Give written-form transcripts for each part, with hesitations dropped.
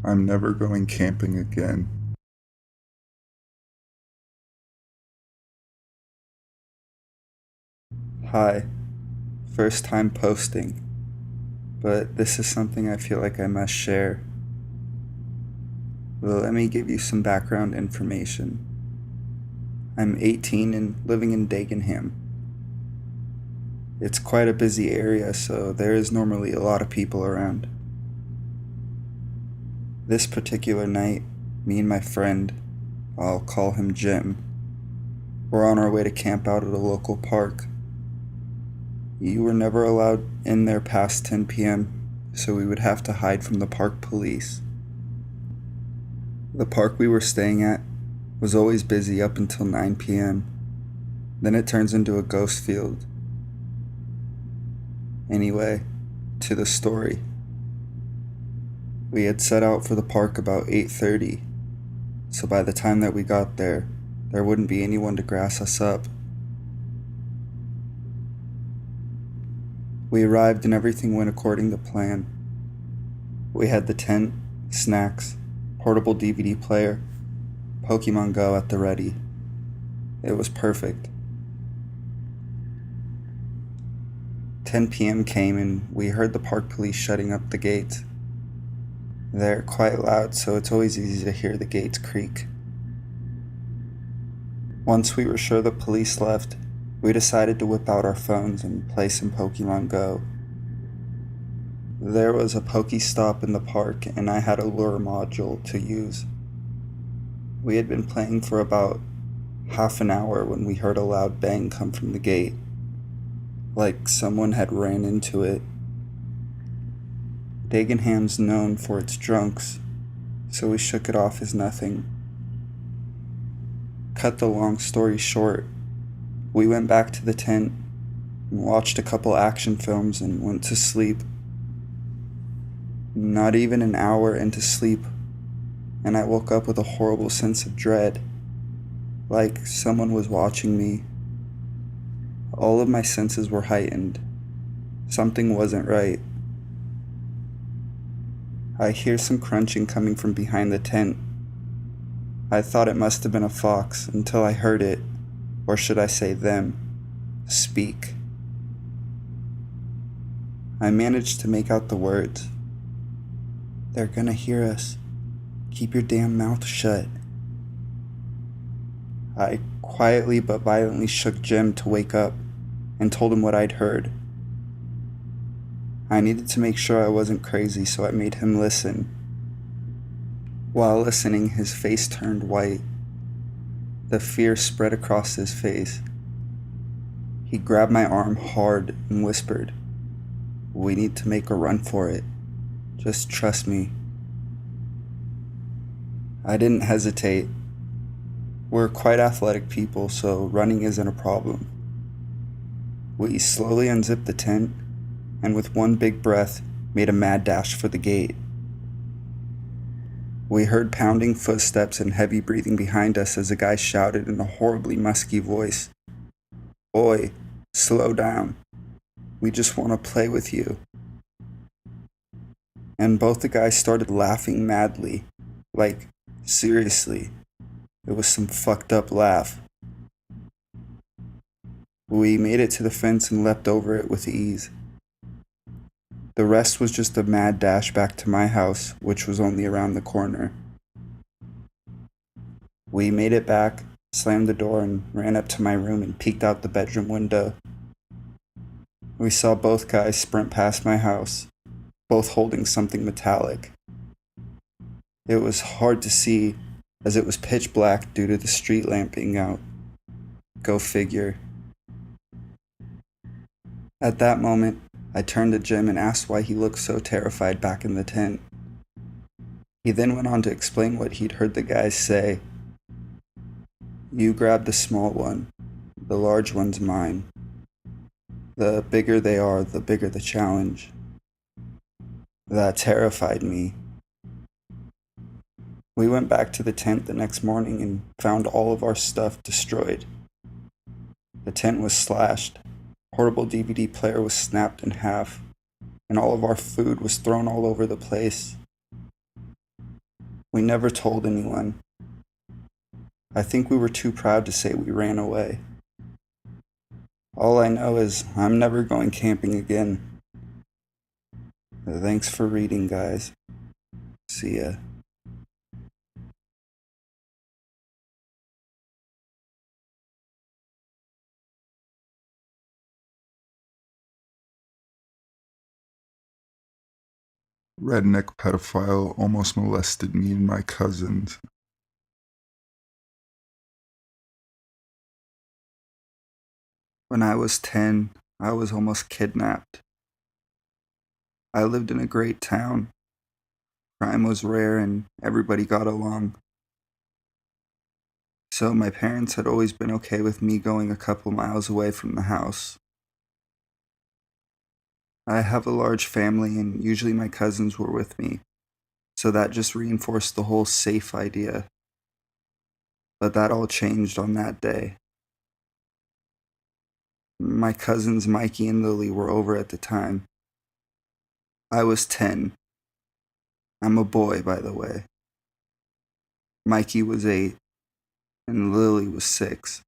I'm never going camping again. Hi, first time posting, but this is something I feel like I must share. Well, let me give you some background information. I'm 18 and living in Dagenham. It's quite a busy area, so there is normally a lot of people around. This particular night, me and my friend, I'll call him Jim, we're on our way to camp out at a local park. You were never allowed in there past 10 p.m., so we would have to hide from the park police. The park we were staying at was always busy up until 9 p.m. Then it turns into a ghost field. Anyway, to the story. We had set out for the park about 8:30, so by the time that we got there wouldn't be anyone to grass us up. We arrived and everything went according to plan. We had the tent, snacks, portable DVD player, Pokemon Go at the ready. It was perfect. 10 p.m. came and we heard the park police shutting up the gates. They're quite loud, so it's always easy to hear the gates creak. Once we were sure the police left, we decided to whip out our phones and play some Pokemon Go. There was a Pokestop in the park and I had a lure module to use. We had been playing for about half an hour when we heard a loud bang come from the gate, like someone had ran into it. Dagenham's known for its drunks, so we shook it off as nothing. Cut the long story short, we went back to the tent and watched a couple action films and went to sleep. Not even an hour into sleep, and I woke up with a horrible sense of dread, like someone was watching me. All of my senses were heightened. Something wasn't right. I hear some crunching coming from behind the tent. I thought it must have been a fox until I heard it, or should I say them, speak. I managed to make out the words. "They're gonna hear us. Keep your damn mouth shut." I quietly but violently shook Jim to wake up and told him what I'd heard. I needed to make sure I wasn't crazy, so I made him listen. While listening, his face turned white. The fear spread across his face. He grabbed my arm hard and whispered, "We need to make a run for it. Just trust me." I didn't hesitate. We're quite athletic people, so running isn't a problem. We slowly unzipped the tent, and with one big breath, made a mad dash for the gate. We heard pounding footsteps and heavy breathing behind us as a guy shouted in a horribly musky voice, "Oi, slow down. We just want to play with you." And both the guys started laughing madly. Like, seriously. It was some fucked up laugh. We made it to the fence and leapt over it with ease. The rest was just a mad dash back to my house, which was only around the corner. We made it back, slammed the door, and ran up to my room and peeked out the bedroom window. We saw both guys sprint past my house, both holding something metallic. It was hard to see, as it was pitch black due to the street lamp being out. Go figure. At that moment, I turned to Jim and asked why he looked so terrified back in the tent. He then went on to explain what he'd heard the guys say. "You grab the small one. The large one's mine. The bigger they are, the bigger the challenge." That terrified me. We went back to the tent the next morning and found all of our stuff destroyed. The tent was slashed, portable DVD player was snapped in half, and all of our food was thrown all over the place. We never told anyone. I think we were too proud to say we ran away. All I know is I'm never going camping again. Thanks for reading, guys. See ya. Redneck Pedophile almost molested me and my cousins. When I was 10, I was almost kidnapped. I lived in a great town. Crime was rare and everybody got along. So my parents had always been okay with me going a couple miles away from the house. I have a large family and usually my cousins were with me, so that just reinforced the whole safe idea. But that all changed on that day. My cousins Mikey and Lily were over at the time. I was 10. I'm a boy, by the way. Mikey was 8, and Lily was 6.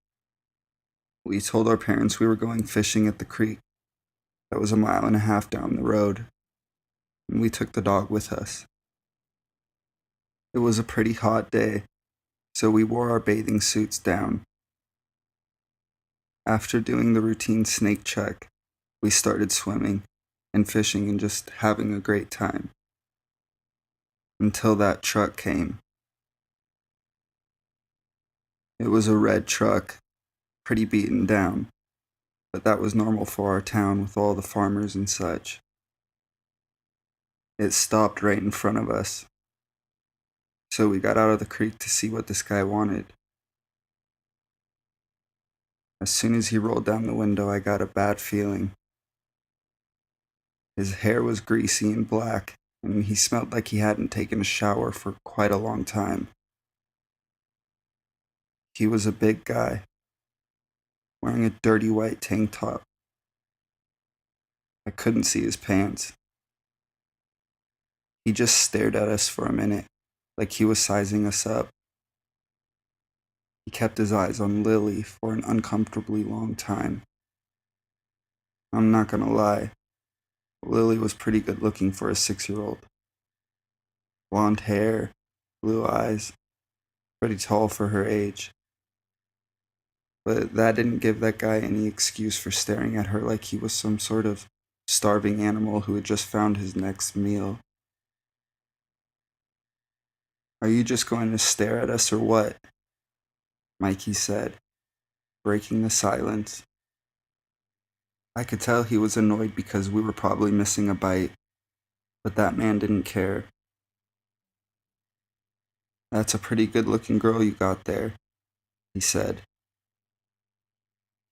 We told our parents we were going fishing at the creek that was a mile and a half down the road, and we took the dog with us. It was a pretty hot day, so we wore our bathing suits down. After doing the routine snake check, we started swimming and fishing and just having a great time. Until that truck came. It was a red truck, pretty beaten down, but that was normal for our town with all the farmers and such. It stopped right in front of us, so we got out of the creek to see what this guy wanted. As soon as he rolled down the window, I got a bad feeling. His hair was greasy and black, and he smelled like he hadn't taken a shower for quite a long time. He was a big guy, wearing a dirty white tank top. I couldn't see his pants. He just stared at us for a minute, like he was sizing us up. He kept his eyes on Lily for an uncomfortably long time. I'm not gonna lie, Lily was pretty good looking for a 6-year-old. Blonde hair, blue eyes, pretty tall for her age. But that didn't give that guy any excuse for staring at her like he was some sort of starving animal who had just found his next meal. Are you just going to stare at us or what? Mikey said, breaking the silence. I could tell he was annoyed because we were probably missing a bite, but that man didn't care. That's a pretty good looking girl you got there, he said.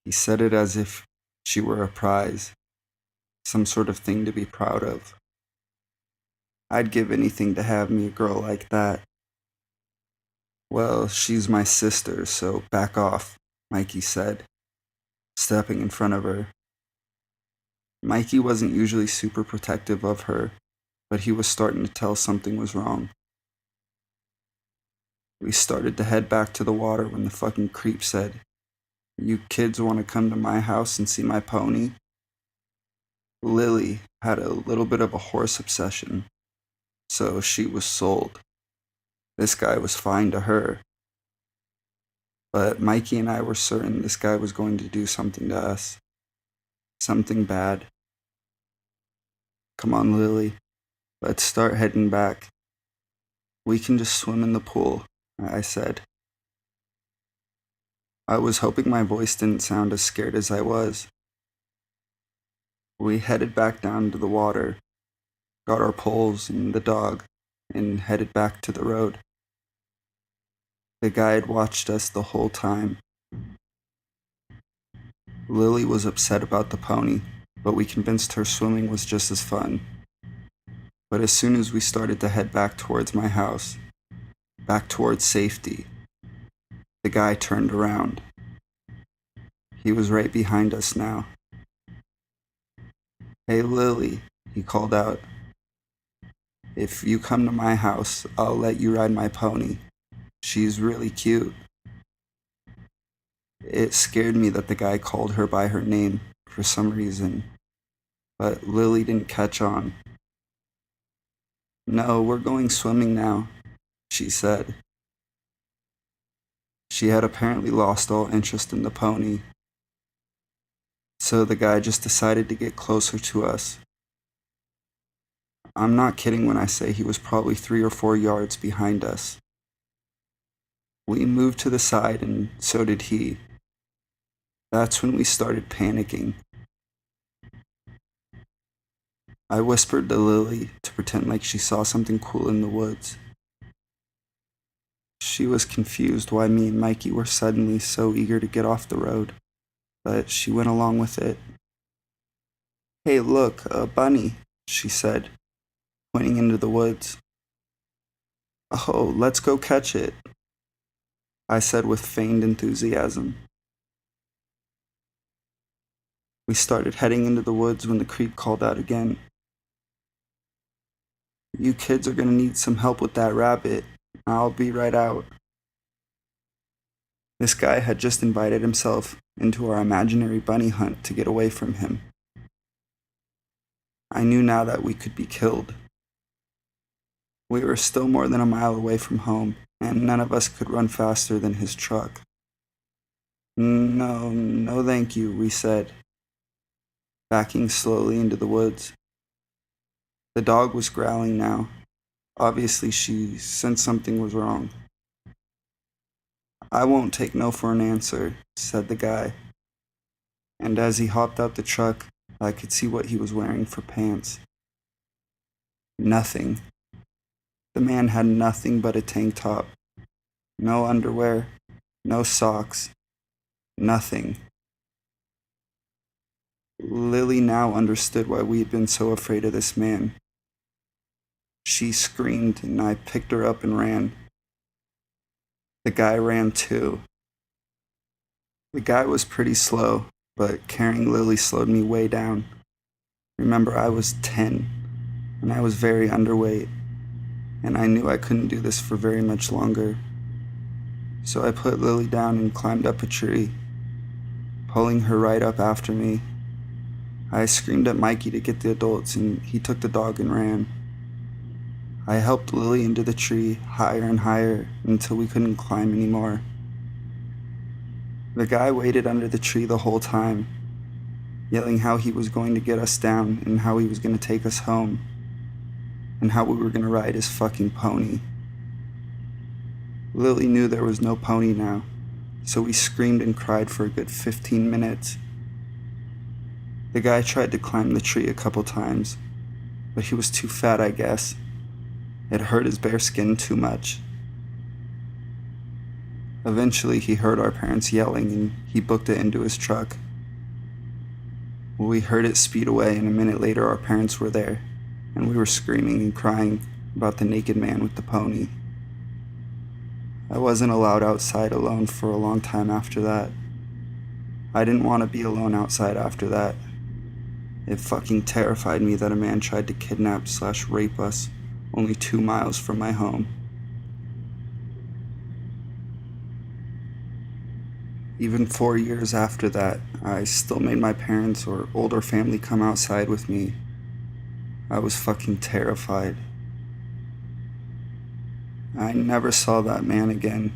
He said it as if she were a prize, some sort of thing to be proud of. I'd give anything to have me a girl like that. Well, she's my sister, so back off, Mikey said, stepping in front of her. Mikey wasn't usually super protective of her, but he was starting to tell something was wrong. We started to head back to the water when the fucking creep said, "You kids want to come to my house and see my pony?" Lily had a little bit of a horse obsession, so she was sold. This guy was fine to her. But Mikey and I were certain this guy was going to do something to us. Something bad. Come on, Lily. Let's start heading back. We can just swim in the pool, I said. I was hoping my voice didn't sound as scared as I was. We headed back down to the water, got our poles and the dog, and headed back to the road. The guy had watched us the whole time. Lily was upset about the pony, but we convinced her swimming was just as fun. But as soon as we started to head back towards my house, back towards safety, the guy turned around. He was right behind us now. "Hey, Lily," he called out. If you come to my house, I'll let you ride my pony. She's really cute." It scared me that the guy called her by her name for some reason, but Lily didn't catch on. "No, we're going swimming now," she said. She had apparently lost all interest in the pony, so the guy just decided to get closer to us. I'm not kidding when I say he was probably 3 or 4 yards behind us. We moved to the side, and so did he. That's when we started panicking. I whispered to Lily to pretend like she saw something cool in the woods. She was confused why me and Mikey were suddenly so eager to get off the road, but she went along with it. "Hey, look, a bunny," she said, pointing into the woods. "Oh, let's go catch it," I said with feigned enthusiasm. We started heading into the woods when the creep called out again. "You kids are gonna need some help with that rabbit. I'll be right out." This guy had just invited himself into our imaginary bunny hunt to get away from him. I knew now that we could be killed. We were still more than a mile away from home, and none of us could run faster than his truck. "No, no thank you," we said, backing slowly into the woods. The dog was growling now. Obviously, she sensed something was wrong. "I won't take no for an answer," said the guy. And as he hopped out the truck, I could see what he was wearing for pants. Nothing. The man had nothing but a tank top. No underwear, no socks, nothing. Lily now understood why we had been so afraid of this man. She screamed, and I picked her up and ran. The guy ran too. The guy was pretty slow, but carrying Lily slowed me way down. Remember, I was 10, and I was very underweight, and I knew I couldn't do this for very much longer. So I put Lily down and climbed up a tree, pulling her right up after me. I screamed at Mikey to get the adults, and he took the dog and ran. I helped Lily into the tree, higher and higher, until we couldn't climb anymore. The guy waited under the tree the whole time, yelling how he was going to get us down and how he was going to take us home, and how we were going to ride his fucking pony. Lily knew there was no pony now, so we screamed and cried for a good 15 minutes. The guy tried to climb the tree a couple times, but he was too fat, I guess. It hurt his bare skin too much. Eventually, he heard our parents yelling, and he booked it into his truck. We heard it speed away, and a minute later our parents were there, and we were screaming and crying about the naked man with the pony. I wasn't allowed outside alone for a long time after that. I didn't want to be alone outside after that. It fucking terrified me that a man tried to kidnap/rape us only 2 miles from my home. Even 4 years after that, I still made my parents or older family come outside with me. I was fucking terrified. I never saw that man again.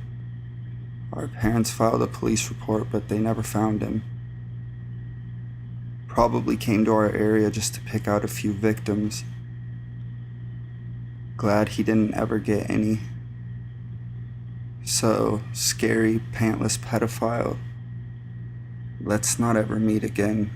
Our parents filed a police report, but they never found him. Probably came to our area just to pick out a few victims. Glad he didn't ever get any. So, scary, pantless pedophile, let's not ever meet again.